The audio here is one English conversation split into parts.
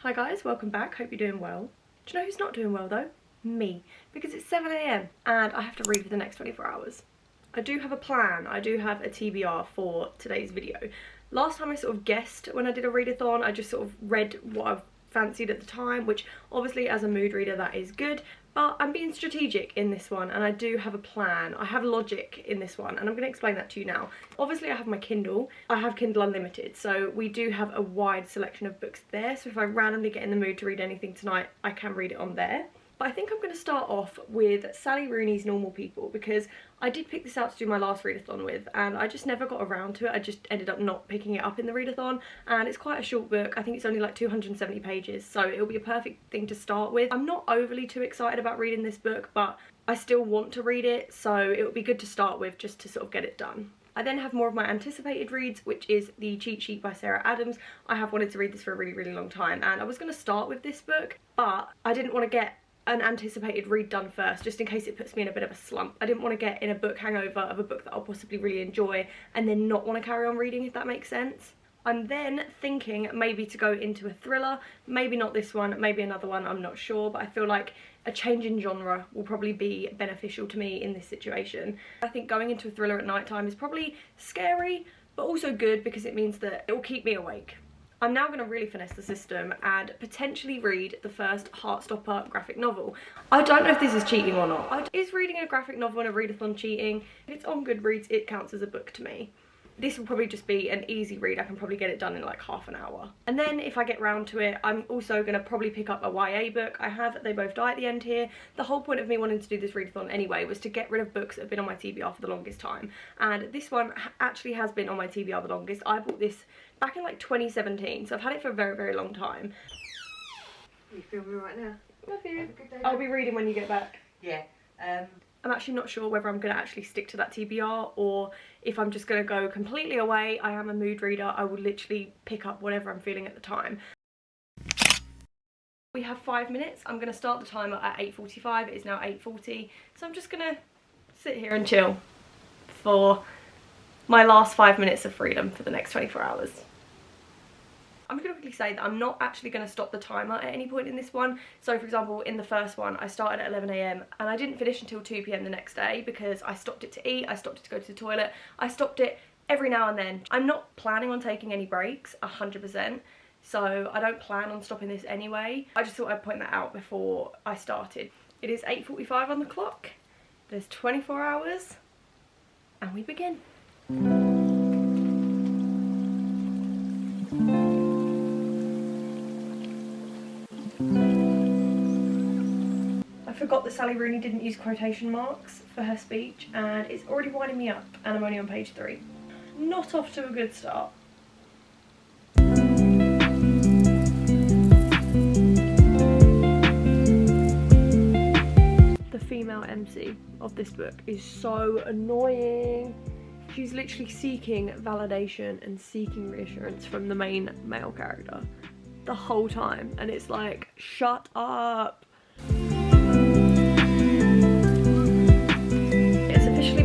Hi guys, welcome back. Hope you're doing well. Do you know who's not doing well though? Me. Because it's 7 AM and I have to read for the next 24 hours. I do have a plan. I do have a TBR for today's video. Last time I sort of guessed when I did a readathon, I just sort of read what I fancied at the time, which obviously as a mood reader that is good, but I'm being strategic in this one and I do have a plan. I have logic in this one and I'm going to explain that to you now. Obviously I have my Kindle. I have Kindle Unlimited, so we do have a wide selection of books there, so if I randomly get in the mood to read anything tonight, I can read it on there. But I think I'm going to start off with Sally Rooney's Normal People, because I did pick this out to do my last readathon with and I just never got around to it. I just ended up not picking it up in the readathon, and it's quite a short book. I think it's only like 270 pages, so it'll be a perfect thing to start with. I'm not overly too excited about reading this book, but I still want to read it, so it would be good to start with just to sort of get it done. I then have more of my anticipated reads, which is The Cheat Sheet by Sarah Adams. I have wanted to read this for a really long time and I was going to start with this book, but I didn't want to get an anticipated read done first, just in case it puts me in a bit of a slump. I didn't want to get in a book hangover of a book that I'll possibly really enjoy and then not want to carry on reading, if that makes sense. I'm then thinking maybe to go into a thriller, maybe not this one, maybe another one, I'm not sure, but I feel like a change in genre will probably be beneficial to me in this situation. I think going into a thriller at night time is probably scary, but also good because it means that it will keep me awake. I'm now going to really finesse the system and potentially read the first Heartstopper graphic novel. I don't know if this is cheating or not. Is reading a graphic novel in a readathon cheating? If it's on Goodreads, it counts as a book to me. This will probably just be an easy read. I can probably get it done in like half an hour. And then if I get round to it, I'm also going to probably pick up a YA book. I have They Both Die at the End here. The whole point of me wanting to do this readathon anyway was to get rid of books that have been on my TBR for the longest time. And this one actually has been on my TBR the longest. I bought this back in like 2017, so I've had it for a very long time. You filming right now? Love you. Have a good day. I'll be reading when you get back. Yeah. I'm actually not sure whether I'm going to actually stick to that TBR or if I'm just going to go completely away. I am a mood reader. I will literally pick up whatever I'm feeling at the time. We have 5 minutes. I'm going to start the timer at 8:45. It is now 8:40. So I'm just going to sit here and chill for my last 5 minutes of freedom for the next 24 hours. I'm going to quickly say that I'm not actually going to stop the timer at any point in this one. So for example, in the first one, I started at 11 AM and I didn't finish until 2 PM the next day because I stopped it to eat, I stopped it to go to the toilet, I stopped it every now and then. I'm not planning on taking any breaks, 100%. So I don't plan on stopping this anyway. I just thought I'd point that out before I started. It is 8:45 on the clock. There's 24 hours and we begin. I forgot that Sally Rooney didn't use quotation marks for her speech and it's already winding me up and I'm only on page 3. Not off to a good start. The female MC of this book is so annoying. She's literally seeking validation and seeking reassurance from the main male character the whole time and it's like, shut up.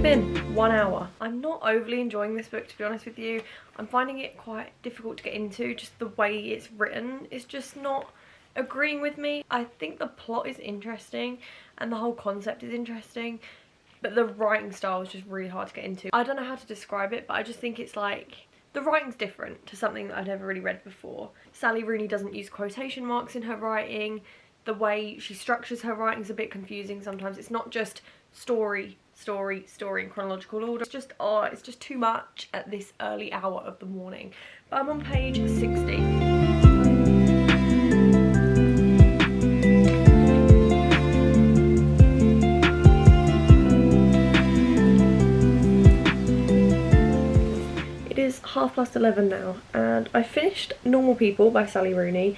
Been 1 hour. I'm not overly enjoying this book, to be honest with you. I'm finding it quite difficult to get into. Just the way it's written is just not agreeing with me. I think the plot is interesting and the whole concept is interesting, but the writing style is just really hard to get into. I don't know how to describe it, but I just think it's like the writing's different to something that I've never really read before. Sally Rooney doesn't use quotation marks in her writing. The way she structures her writing is a bit confusing sometimes. It's not just story in chronological order. It's just, oh, it's just too much at this early hour of the morning. But I'm on page 60. It is 11:30 now and I finished Normal People by Sally Rooney.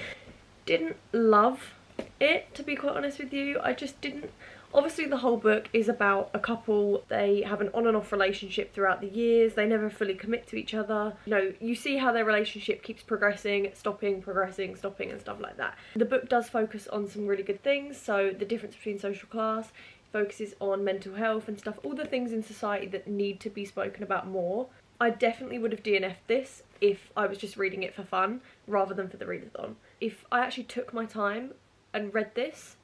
Didn't love it, to be quite honest with you. I just didn't. Obviously the whole book is about a couple. They have an on and off relationship throughout the years. They never fully commit to each other. You know, you see how their relationship keeps progressing, stopping, progressing, stopping and stuff like that. The book does focus on some really good things. So the difference between social class, focuses on mental health and stuff, all the things in society that need to be spoken about more. I definitely would have DNF'd this if I was just reading it for fun rather than for the readathon. If I actually took my time and read this,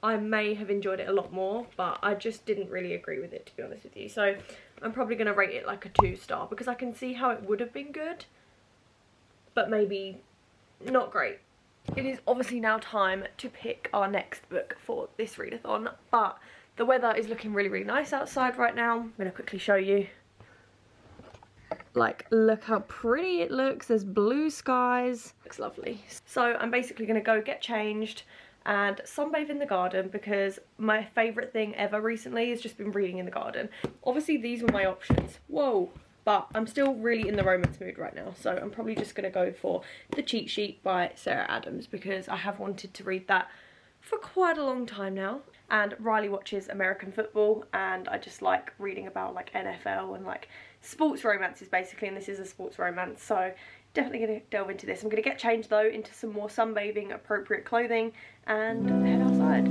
I may have enjoyed it a lot more, but I just didn't really agree with it, to be honest with you. So I'm probably going to rate it like a 2-star, because I can see how it would have been good, but maybe not great. It is obviously now time to pick our next book for this readathon, but the weather is looking really, really nice outside right now. I'm going to quickly show you. Like, look how pretty it looks. There's blue skies. Looks lovely. So I'm basically going to go get changed and sunbathe in the garden, because my favourite thing ever recently has just been reading in the garden. Obviously these were my options. Whoa. But I'm still really in the romance mood right now, so I'm probably just going to go for The Cheat Sheet by Sarah Adams, because I have wanted to read that for quite a long time now. And Riley watches American football, and I just like reading about like NFL and like sports romances basically, and this is a sports romance, so definitely going to delve into this. I'm going to get changed though into some more sunbathing appropriate clothing and head outside.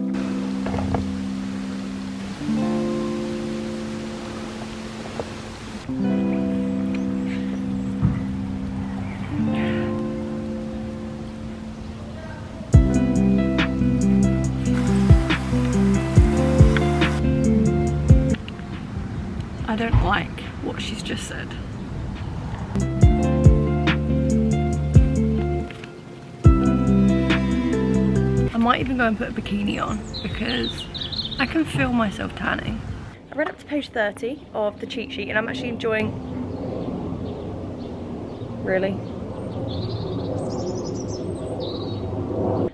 I don't like what she's just said. I might even go and put a bikini on, because I can feel myself tanning. I read up to page 30 of The Cheat Sheet, and I'm actually enjoying... Really?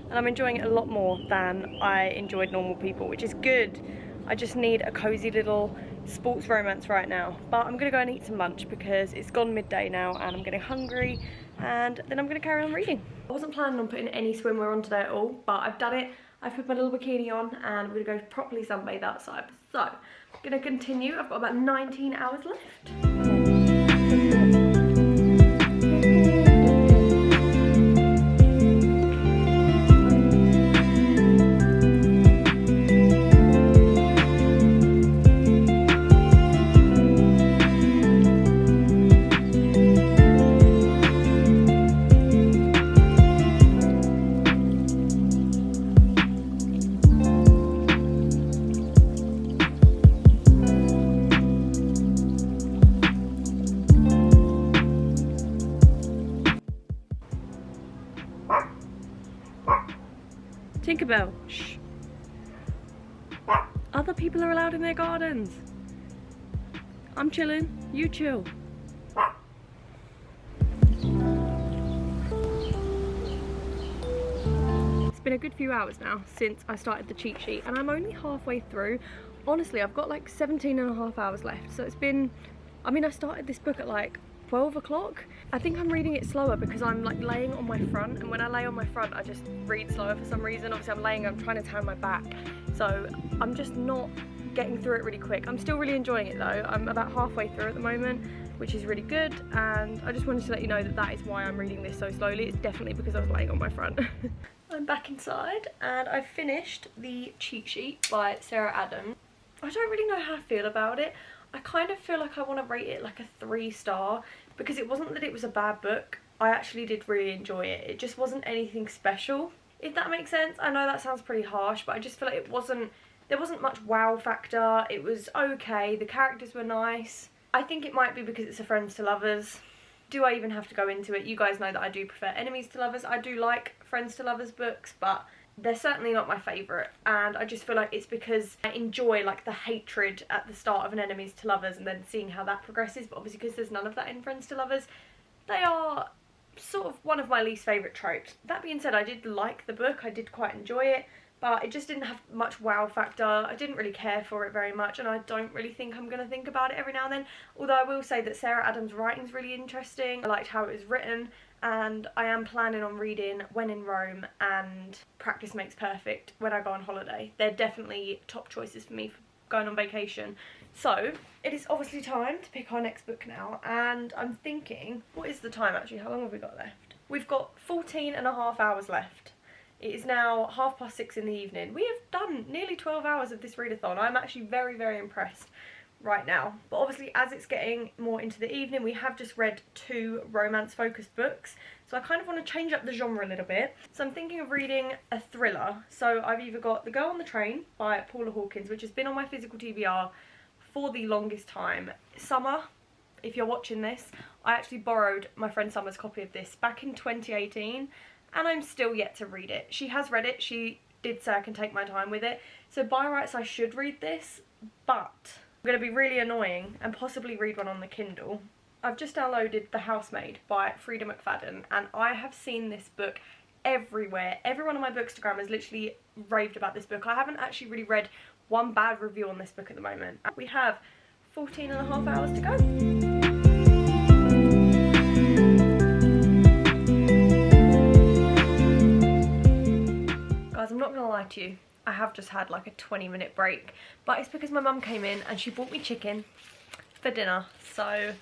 And I'm enjoying it a lot more than I enjoyed Normal People, which is good. I just need a cozy little sports romance right now. But I'm gonna go and eat some lunch, because it's gone midday now and I'm getting hungry, and then I'm gonna carry on reading. I wasn't planning on putting any swimwear on today at all, but I've done it. I've put my little bikini on and I'm gonna go properly sunbathe outside. So I'm gonna continue. I've got about 19 hours left. Tinkerbell, shh. Other people are allowed in their gardens. I'm chilling, you chill. It's been a good few hours now since I started The Cheat Sheet, and I'm only halfway through. Honestly, I've got like 17 and a half hours left, so it's been, I mean, I started this book at like 12 o'clock. I think I'm reading it slower because I'm like laying on my front, and when I lay on my front I just read slower for some reason. Obviously I'm trying to tan my back, so I'm just not getting through it really quick. I'm still really enjoying it though. I'm about halfway through at the moment, which is really good, and I just wanted to let you know that that is why I'm reading this so slowly. It's definitely because I was laying on my front. I'm back inside and I finished The Cheat Sheet by Sarah Adams. I don't really know how I feel about it. I kind of feel like I want to rate it like a 3-star, because it wasn't that it was a bad book. I actually did really enjoy it. It just wasn't anything special, if that makes sense. I know that sounds pretty harsh, but I just feel like there wasn't much wow factor. It was okay, the characters were nice. I think it might be because it's a friends to lovers. Do I even have to go into it? You guys know that I do prefer enemies to lovers. I do like friends to lovers books, but they're certainly not my favourite, and I just feel like it's because I enjoy like the hatred at the start of an enemies to lovers and then seeing how that progresses, but obviously because there's none of that in friends to lovers, they are sort of one of my least favourite tropes. That being said, I did like the book, I did quite enjoy it, but it just didn't have much wow factor. I didn't really care for it very much, and I don't really think I'm going to think about it every now and then, although I will say that Sarah Adams' writing's really interesting. I liked how it was written, and I am planning on reading When in Rome and Practice Makes Perfect when I go on holiday. They're definitely top choices for me for going on vacation. So it is obviously time to pick our next book now, and I'm thinking, what is the time actually? How long have we got left? We've got 14 and a half hours left. It is now 6:30 in the evening. We have done nearly 12 hours of this readathon. I'm actually very, very impressed right now. But obviously as it's getting more into the evening, we have just read 2 romance focused books, so I kind of want to change up the genre a little bit. So I'm thinking of reading a thriller. So I've either got The Girl on the Train by Paula Hawkins, which has been on my physical TBR for the longest time. Summer, if you're watching this, I actually borrowed my friend Summer's copy of this back in 2018 and I'm still yet to read it. She has read it, she did say I can take my time with it, so by rights I should read this, but I'm going to be really annoying and possibly read one on the Kindle. I've just downloaded The Housemaid by Frida McFadden and I have seen this book everywhere. Everyone on my Bookstagram has literally raved about this book. I haven't actually really read one bad review on this book at the moment. We have 14.5 hours to go. Guys, I'm not going to lie to you. I have just had like a 20-minute break, but it's because my mum came in and she bought me chicken for dinner, so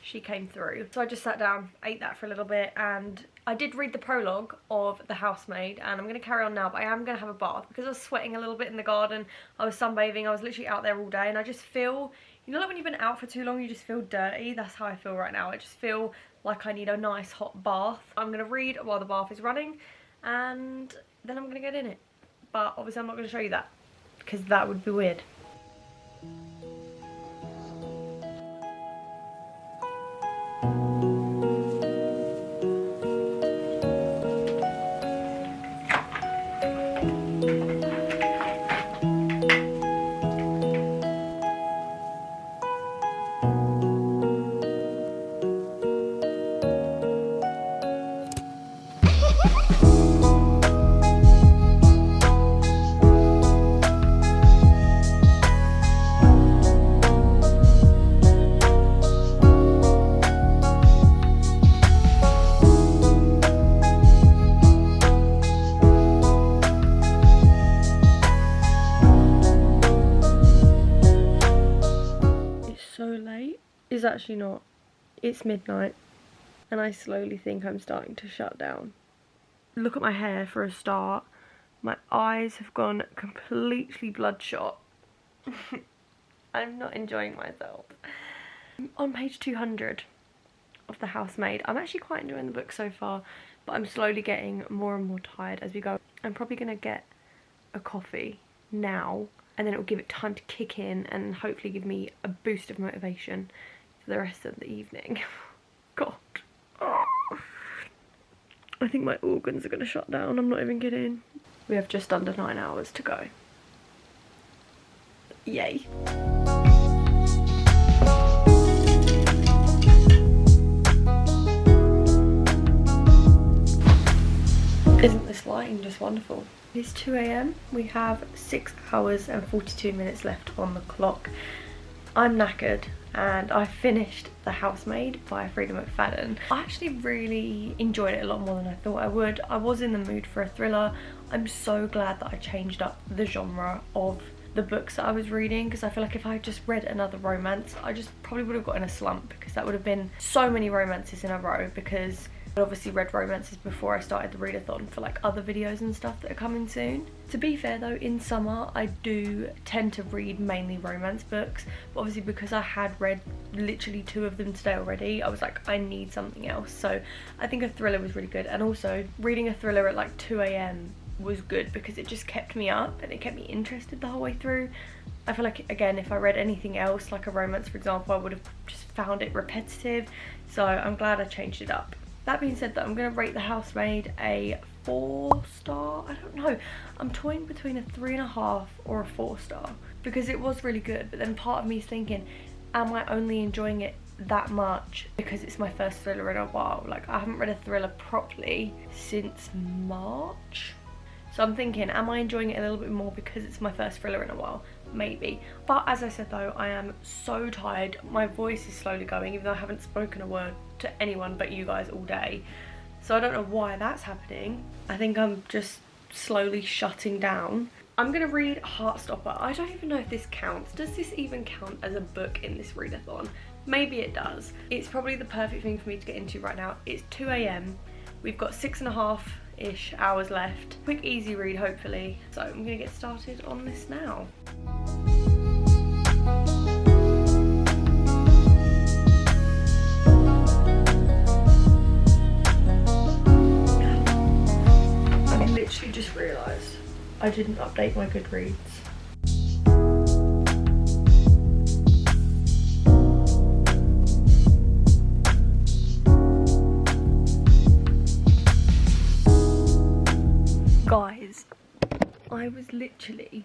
she came through. So I just sat down, ate that for a little bit, and I did read the prologue of The Housemaid, and I'm going to carry on now, but I am going to have a bath because I was sweating a little bit in the garden. I was sunbathing, I was literally out there all day, and I just feel, you know, like when you've been out for too long, you just feel dirty. That's how I feel right now. I just feel like I need a nice hot bath. I'm going to read while the bath is running, and then I'm going to get in it. But obviously I'm not going to show you that because that would be weird. It's actually not. It's midnight and I slowly think I'm starting to shut down. Look at my hair for a start. My eyes have gone completely bloodshot. I'm not enjoying myself. On page 200 of The Housemaid, I'm actually quite enjoying the book so far, but I'm slowly getting more and more tired as we go. I'm probably going to get a coffee now, and then it will give it time to kick in and hopefully give me a boost of motivation for the rest of the evening. God. Oh. I think my organs are going to shut down. I'm not even kidding. We have just under 9 hours to go. Yay. Isn't this lighting just wonderful? It's 2 AM. We have 6 hours and 42 minutes left on the clock. I'm knackered and I finished The Housemaid by Frida McFadden. I actually really enjoyed it a lot more than I thought I would. I was in the mood for a thriller. I'm so glad that I changed up the genre of the books that I was reading, because I feel like if I had just read another romance, I just probably would have got in a slump, because that would have been so many romances in a row, because I obviously read romances before I started the readathon for like other videos and stuff that are coming soon. To be fair though, in summer I do tend to read mainly romance books, but obviously because I had read literally 2 of them today already, I was like, I need something else. So I think a thriller was really good, and also reading a thriller at like 2 AM was good because it just kept me up and it kept me interested the whole way through. I feel like, again, if I read anything else, like a romance for example, I would have just found it repetitive, so I'm glad I changed it up. That being said, though, I'm going to rate The Housemaid a 4-star. I don't know. I'm toying between a 3.5 or a 4-star because it was really good. But then part of me is thinking, am I only enjoying it that much because it's my first thriller in a while? Like, I haven't read a thriller properly since March. So I'm thinking, am I enjoying it a little bit more because it's my first thriller in a while? Maybe. But as I said though, I am so tired. My voice is slowly going, even though I haven't spoken a word to anyone but you guys all day. So I don't know why that's happening. I think I'm just slowly shutting down. I'm gonna read Heartstopper. I don't even know if this counts. Does this even count as a book in this readathon? Maybe it does. It's probably the perfect thing for me to get into right now. It's 2 AM. We've got 6.5-ish hours left. Quick, easy read, hopefully. So I'm gonna get started on this now. I didn't update my Goodreads. Guys, I was literally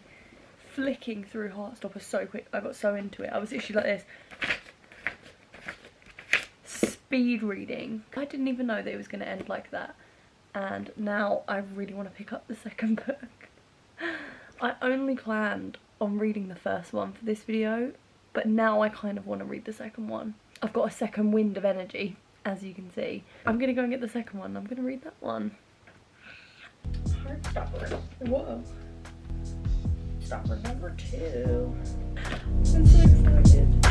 flicking through Heartstopper so quick. I got so into it. I was literally like this. Speed reading. I didn't even know that it was going to end like that. And now I really want to pick up the second book. I only planned on reading the first one for this video, but now I kind of want to read the second one. I've got a second wind of energy, as you can see. I'm going to go and get the second one. I'm going to read that one. Heartstopper. Whoa. Stopper number 2. I'm so excited.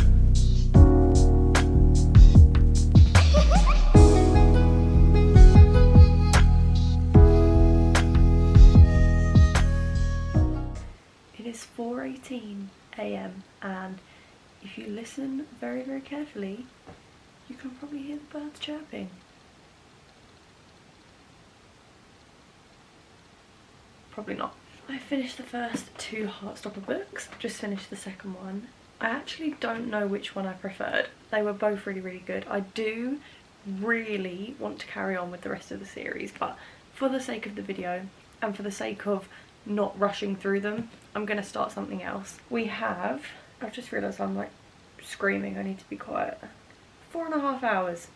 It is 4:18 AM and if you listen very, very carefully, you can probably hear the birds chirping. Probably not. I finished the first 2 Heartstopper books, I've just finished the second one. I actually don't know which one I preferred. They were both really, really good. I do really want to carry on with the rest of the series, but for the sake of the video and for the sake of not rushing through them, I'm going to start something else. We have, I've just realised I'm like screaming, I need to be quiet. 4.5 hours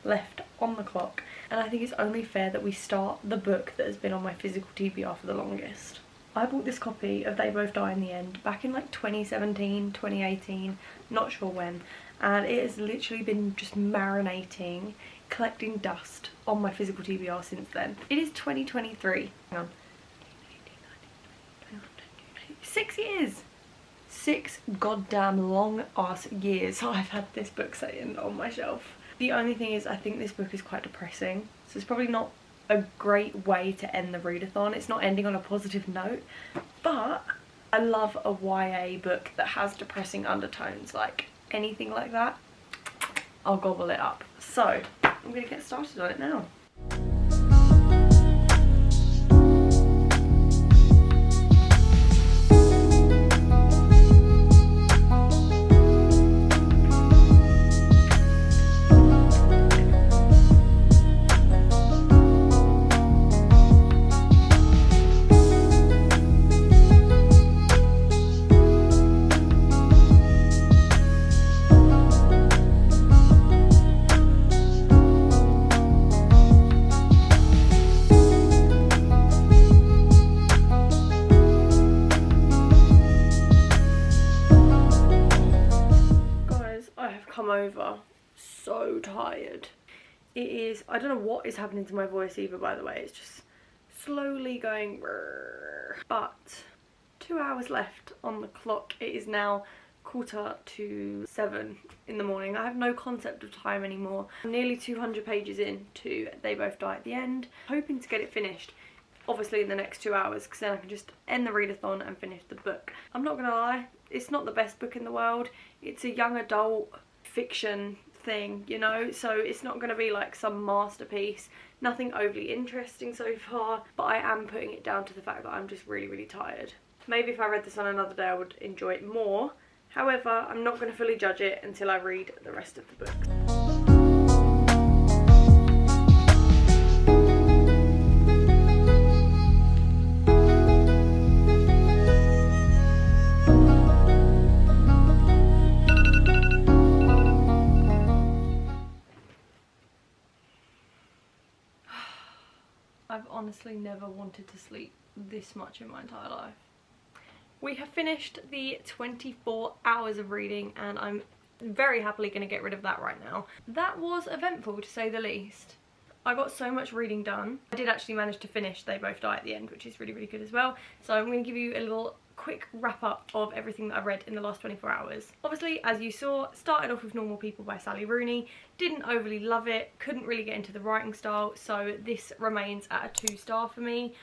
left on the clock, and I think it's only fair that we start the book that has been on my physical TBR for the longest. I bought this copy of They Both Die in the End back in like 2017, 2018, not sure when, and it has literally been just marinating, collecting dust on my physical TBR since then. It is 2023. Hang on. 6 years! 6 goddamn long ass years I've had this book sitting on my shelf. The only thing is I think this book is quite depressing, so it's probably not a great way to end the readathon. It's not ending on a positive note, but I love a YA book that has depressing undertones. Like anything like that, I'll gobble it up. So I'm gonna get started on it now. Over so tired. It is, I don't know what is happening to my voice either, by the way. It's just slowly going brrr. But 2 hours left on the clock. It is now 7:15 in the morning. I have no concept of time anymore. I'm nearly 200 pages in to They Both Die at the End, hoping to get it finished obviously in the next 2 hours, because then I can just end the readathon and finish the book. I'm not gonna lie, it's not the best book in the world. It's a young adult fiction thing, you know, so it's not going to be like some masterpiece, nothing overly interesting so far, but I am putting it down to the fact that I'm just really, really tired. Maybe if I read this on another day I would enjoy it more. However, I'm not going to fully judge it until I read the rest of the book. I've honestly never wanted to sleep this much in my entire life. We have finished the 24 hours of reading and I'm very happily going to get rid of that right now. That was eventful to say the least. I got so much reading done. I did actually manage to finish They Both Die at the End, which is really, really good as well. So I'm going to give you a little quick wrap up of everything that I've read in the last 24 hours. Obviously, as you saw, started off with Normal People by Sally Rooney. Didn't overly love it, couldn't really get into the writing style, so this remains at a 2-star for me.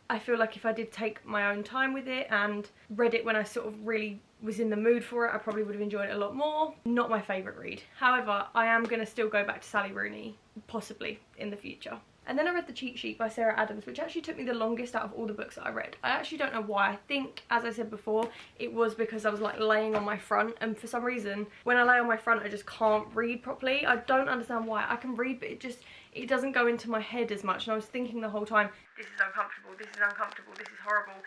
I feel like if I did take my own time with it and read it when I sort of really was in the mood for it, I probably would have enjoyed it a lot more. Not my favourite read. However, I am going to still go back to Sally Rooney, possibly in the future. And then I read The Cheat Sheet by Sarah Adams, which actually took me the longest out of all the books that I read. I actually don't know why. I think, as I said before, it was because I was like laying on my front, and for some reason when I lay on my front I just can't read properly. I don't understand why. I can read, but it doesn't go into my head as much, and I was thinking the whole time, this is uncomfortable, this is uncomfortable, this is horrible,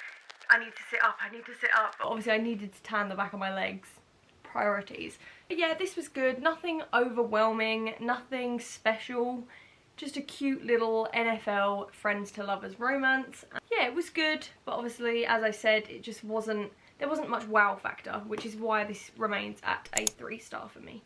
I need to sit up, I need to sit up. But obviously I needed to tan the back of my legs. Priorities. But yeah, this was good. Nothing overwhelming, nothing special. Just a cute little NFL friends to lovers romance. Yeah, it was good, but obviously, as I said, it just wasn't, there wasn't much wow factor, which is why this remains at a 3-star for me.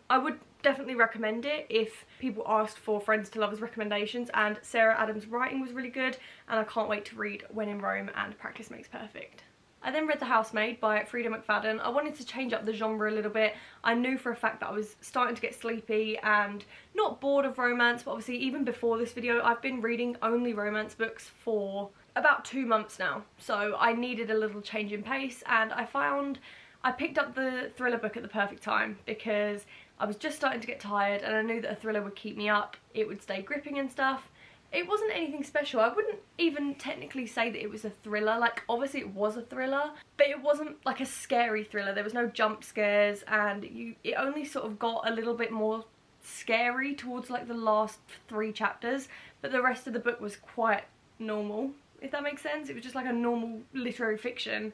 I would definitely recommend it if people asked for friends to lovers recommendations, and Sarah Adams' writing was really good, and I can't wait to read When in Rome and Practice Makes Perfect. I then read The Housemaid by Frida McFadden. I wanted to change up the genre a little bit. I knew for a fact that I was starting to get sleepy and not bored of romance, but obviously even before this video I've been reading only romance books for about 2 months now, so I needed a little change in pace, and I picked up the thriller book at the perfect time because I was just starting to get tired and I knew that a thriller would keep me up, it would stay gripping and stuff. It wasn't anything special. I wouldn't even technically say that it was a thriller. Like, obviously it was a thriller, but it wasn't like a scary thriller. There was no jump scares, and it only sort of got a little bit more scary towards like the last 3 chapters, but the rest of the book was quite normal, if that makes sense. It was just like a normal literary fiction,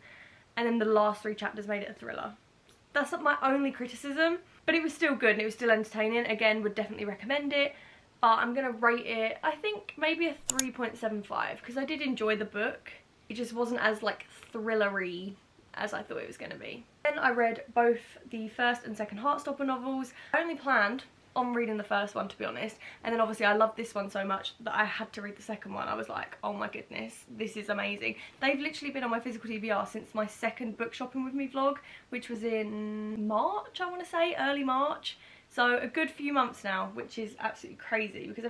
and then the last 3 chapters made it a thriller. That's not my only criticism, but it was still good and it was still entertaining. Again, would definitely recommend it. But I'm going to rate it, I think, maybe a 3.75, because I did enjoy the book. It just wasn't as, like, thrillery as I thought it was going to be. Then I read both the first and second Heartstopper novels. I only planned on reading the first one, to be honest, and then obviously I loved this one so much that I had to read the second one. I was like, oh my goodness, this is amazing. They've literally been on my physical TBR since my second book shopping with me vlog, which was in March, I want to say, early March. So a good few months now, which is absolutely crazy because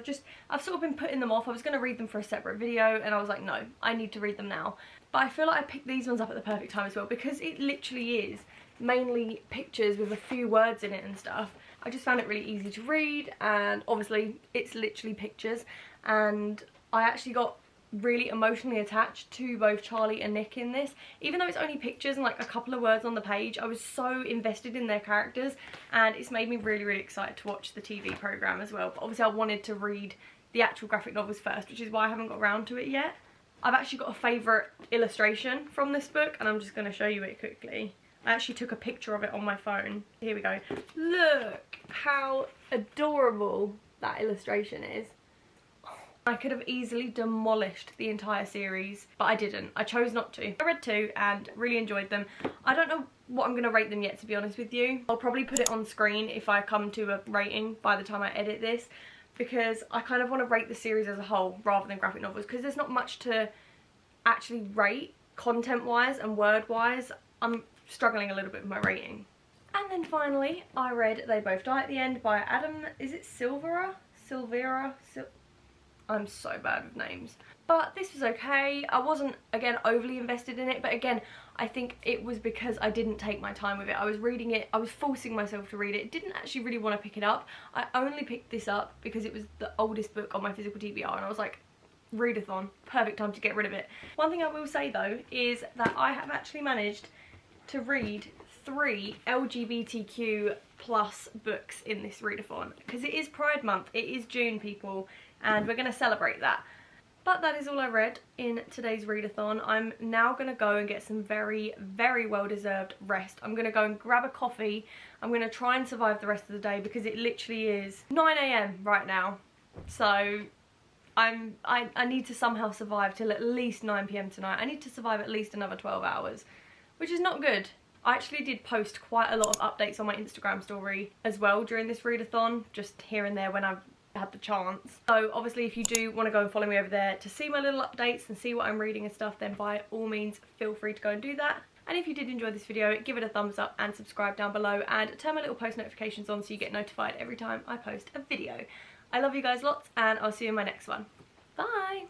I've sort of been putting them off. I was going to read them for a separate video and I was like, no, I need to read them now. But I feel like I picked these ones up at the perfect time as well, because it literally is mainly pictures with a few words in it and stuff. I just found it really easy to read, and obviously it's literally pictures, and I actually got really emotionally attached to both Charlie and Nick in this. Even though it's only pictures and like a couple of words on the page, I was so invested in their characters, and it's made me really, really excited to watch the TV programme as well. But obviously I wanted to read the actual graphic novels first, which is why I haven't got around to it yet. I've actually got a favourite illustration from this book, and I'm just going to show you it quickly. I actually took a picture of it on my phone. Here we go. Look how adorable that illustration is. I could have easily demolished the entire series, but I didn't. I chose not to. I read 2 and really enjoyed them. I don't know what I'm going to rate them yet, to be honest with you. I'll probably put it on screen if I come to a rating by the time I edit this, because I kind of want to rate the series as a whole rather than graphic novels, because there's not much to actually rate content-wise and word-wise. I'm struggling a little bit with my rating. And then finally, I read They Both Die at the End by Adam, is it Silvera? I'm so bad with names. But this was okay. I wasn't, again, overly invested in it, but again, I think it was because I didn't take my time with it. I was reading it, I was forcing myself to read it. Didn't actually really want to pick it up. I only picked this up because it was the oldest book on my physical TBR, and I was like, readathon, perfect time to get rid of it. One thing I will say though is that I have actually managed to read 3 LGBTQ plus books in this readathon, because it is Pride Month, it is June, people, and we're going to celebrate that. But that is all I read in today's readathon. I'm now going to go and get some very, very well deserved rest. I'm going to go and grab a coffee. I'm going to try and survive the rest of the day, because it literally is 9 AM right now. So I need to somehow survive till at least 9 PM tonight. I need to survive at least another 12 hours, which is not good. I actually did post quite a lot of updates on my Instagram story as well during this readathon, just here and there when I've had the chance. So obviously if you do want to go and follow me over there to see my little updates and see what I'm reading and stuff, then by all means feel free to go and do that. And if you did enjoy this video, give it a thumbs up and subscribe down below, and turn my little post notifications on so you get notified every time I post a video. I love you guys lots, and I'll see you in my next one. Bye!